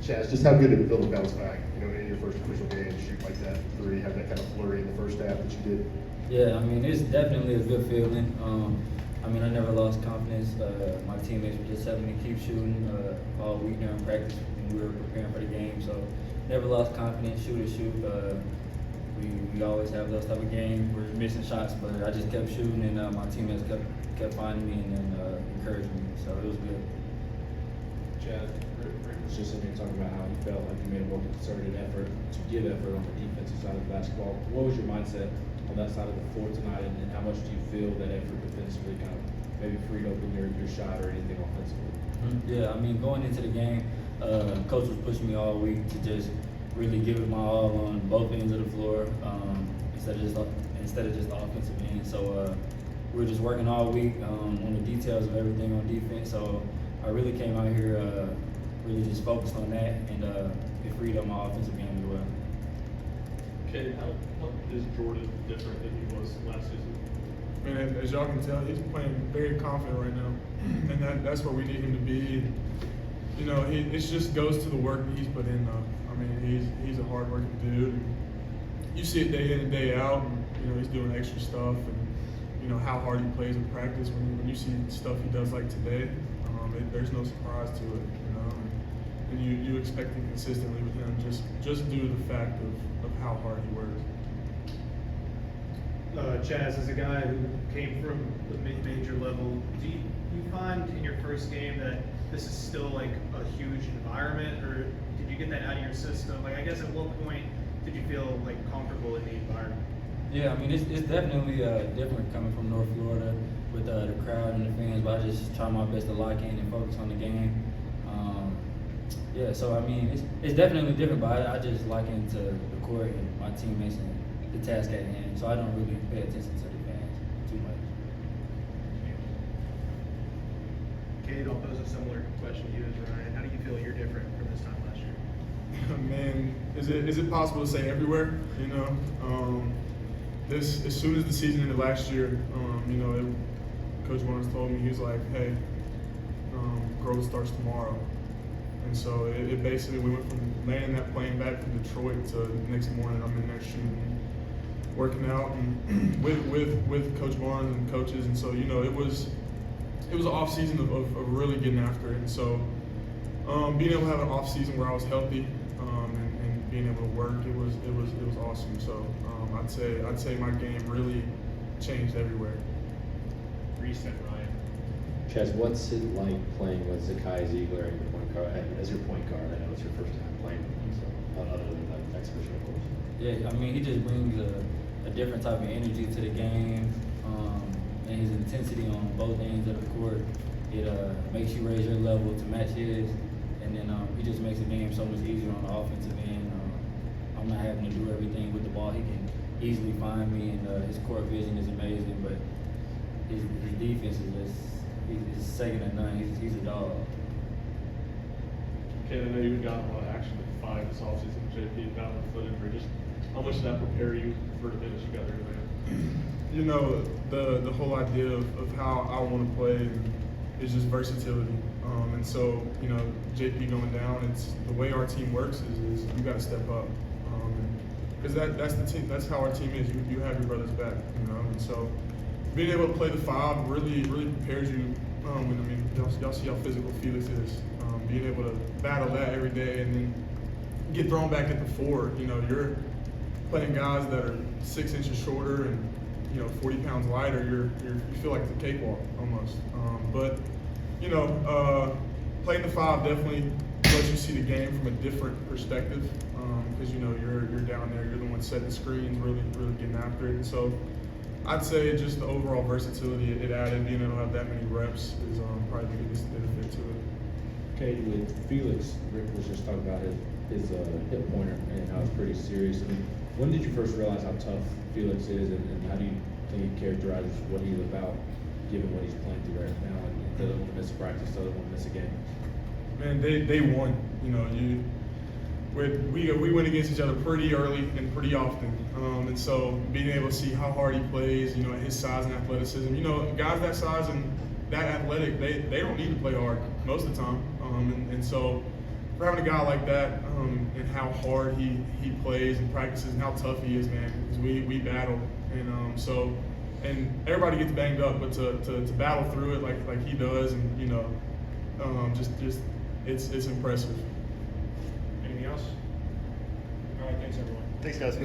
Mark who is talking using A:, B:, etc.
A: Chaz, just how good did it feel to bounce back, in your first official game, shoot like that three, have that kind of flurry in the first half that you did?
B: Yeah, I mean, it's definitely a good feeling. I never lost confidence. My teammates were just telling me to keep shooting all week during practice when we were preparing for the game. So never lost confidence, shoot. We always have those type of games. We're missing shots, but I just kept shooting, and my teammates kept finding me and encouraging me. So it was good.
C: Chaz, Rick was just in here talking about how he felt like you made a more concerted effort to give effort on the defensive side of the basketball. What was your mindset on that side of the floor tonight, and how much do you feel that effort defensively kind of maybe freed open your shot or anything offensively?
B: Yeah, going into the game, coach was pushing me all week to just really give it my all on both ends of the floor instead of just the offensive end. So we were just working all week on the details of everything on defense. So I really came out here really just focused on that, and it freed up my offensive game as well.
D: Cade, how is Jordan different than he was last season?
E: Man, as y'all can tell, he's playing very confident right now, and that's where we need him to be. It just goes to the work that he's put in, though. He's a hard-working dude. You see it day in and day out, and he's doing extra stuff, and how hard he plays in practice. When you see stuff he does like today, there's no surprise to it, and you expect it consistently with him just due to the fact of how hard he works.
F: Chaz, as a guy who came from the mid-major level, do you find in your first game that this is still like a huge environment, or did you get that out of your system? I guess at what point did you feel like comfortable in the environment?
B: Yeah, it's definitely different coming from North Florida with the crowd and the fans, but I just try my best to lock in and focus on the game. It's definitely different, but I just lock into the court and my teammates and the task at hand, so I don't really pay attention to the fans too much.
F: Cade, I'll pose a similar question to you as Ryan. How do you feel you're different from this time last year?
E: Man, is it possible to say everywhere? This as soon as the season ended last year, Coach Barnes told me, he was like, "Hey, growth starts tomorrow." And so it basically, we went from landing that plane back from Detroit to the next morning I'm in there shooting, working out, and with Coach Barnes and coaches, and so it was an off season of really getting after it, and so being able to have an off season where I was healthy and being able to work, it was awesome. So I'd say my game really changed everywhere.
D: Reset, Ryan.
C: Chaz, what's it like playing with Zakai Ziegler as your point guard? I know it's your first time playing with him, so other than that exhibition, of course.
B: Yeah, he just brings a different type of energy to the game, and his intensity on both ends of the court. It makes you raise your level to match his, and then he just makes the game so much easier on the offensive end. I'm not having to do everything with the ball. He can easily find me, and his court vision is amazing, but his defense is he's second to none. He's a dog.
D: Cade, I know you've gotten a lot of action at 5 this offseason. JP got on the foot injury. Just how much did that prepare you for the minutes you got there today?
E: The whole idea of how I want to play is just versatility. And so, JP going down, it's the way our team works is you got to step up. Because that's the team. That's how our team is. You have your brothers back, And so, being able to play the 5 really prepares you. Y'all see how physical Felix is. Being able to battle that every day and then get thrown back at the 4. You're playing guys that are 6 inches shorter and 40 pounds lighter. You feel like it's a cakewalk almost. Playing the 5 definitely lets you see the game from a different perspective. Because you're down there, you're the one setting screens, really getting after it. And so I'd say just the overall versatility it added, being able to have that many reps is probably the biggest benefit to it.
C: Okay, with Felix, Rick was just talking about his hip pointer and how it's pretty serious. When did you first realize how tough Felix is, and how do you think he characterizes what he's about, given what he's playing through right now, and doesn't want to miss a practice, doesn't want to miss a game?
E: Man, they won. We went against each other pretty early and pretty often, and so being able to see how hard he plays, at his size and athleticism. Guys that size and that athletic, they don't need to play hard most of the time, and so for having a guy like that, and how hard he plays and practices and how tough he is, man, because we battle. And so, and everybody gets banged up, but to battle through it like he does, and, you know, just it's impressive.
F: Anything else? All right, thanks everyone.
A: Thanks, guys.